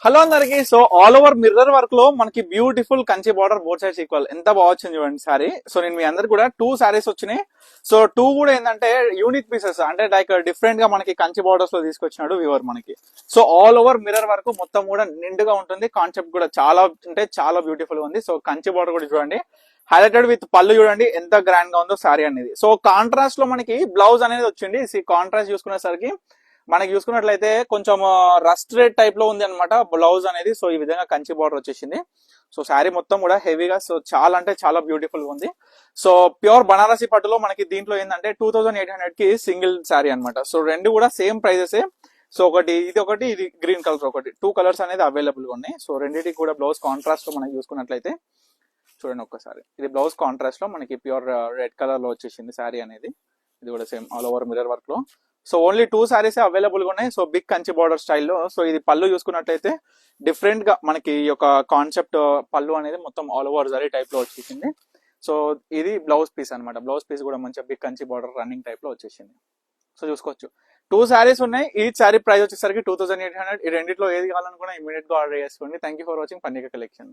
Hello అందరికి. So all over mirror work లో మనకి beautiful Kanchi border both sides equal ఎంత బాగా వచ్చింది చూడండి సారీ. సో నేను మీ అందరికి కూడా 2 సారీస్ వచ్చినాయి. సో 2 కూడా ఏంటంటే యూనిక్ పీసెస్, అంటే లైక్ డిఫరెంట్ గా మనకి కంచి బార్డర్స్ లో తీసుకొచ్చినాడు వ్యూవర్ మనకి. So all over mirror work మొత్తం కూడా నిండుగా ఉంటుంది. కాన్సెప్ట్ కూడా చాలా అంటే చాలా బ్యూటిఫుల్ గా ఉంది. సో కంచి బార్డర్ కూడా చూడండి, హైలైటెడ్ విత్ పళ్ళు చూడండి ఎంత గ్రాండ్ గా ఉందో సారీ అనేది. సో కాంట్రాస్ట్ లో మనకి బ్లౌజ్ అనేది వచ్చింది. కాంట్రాస్ట్ చూసుకునేసరికి మనకి చూసుకున్నట్లయితే కొంచెం రస్ట్ రేట్ టైప్ లో ఉంది అనమాట బ్లౌజ్ అనేది. సో ఈ విధంగా కంచి బార్డర్ వచ్చేసింది. సో శారీ మొత్తం కూడా హెవీగా, సో చాలా అంటే చాలా బ్యూటిఫుల్ గా ఉంది. సో ప్యూర్ బనారసి పట్టులో మనకి దీంట్లో ఏంటంటే 2800 కి సింగిల్ శారీ అనమాట. సో రెండు కూడా సేమ్ ప్రైజెస్. సో ఒకటి ఇది గ్రీన్ కలర్, ఒకటి 2 కలర్స్ అనేది అవైలబుల్ గా ఉన్నాయి. సో రెండింటికి కూడా బ్లౌజ్ కాంట్రాస్ట్ లో మనకి చూసుకున్నట్లయితే చూడండి ఒక్కసారి, ఇది బ్లౌజ్ కాంట్రాస్ట్ లో మనకి ప్యూర్ రెడ్ కలర్ లో వచ్చేసింది శారీ అనేది. ఇది కూడా same all over mirror work లో. సో ఓన్లీ 2 సారీస్ అవైలబుల్ గా ఉన్నాయి. సో బిగ్ కంచి బార్డర్ స్టైల్లో. సో ఇది పళ్ళు చూసుకున్నట్లయితే డిఫరెంట్ గా మనకి ఈ యొక్క కాన్సెప్ట్ పళ్ళు అనేది మొత్తం ఆల్ ఓవర్ జరీ టైప్ లో వచ్చేసింది. సో ఇది బ్లౌజ్ పీస్ అనమాట. బ్లౌజ్ పీస్ కూడా మంచిగా big Kanchi border running type లో వచ్చేసింది. సో చూసుకోవచ్చు 2 సారీస్ ఉన్నాయి. ఈ సారీ ప్రైస్ వచ్చేసరికి 2800. ఈ రెండిట్లో ఏది కావాలనుకున్నా ఇమీడియట్ గా ఆర్డర్ చేసుకోండి. Thank you for watching Pannika collections.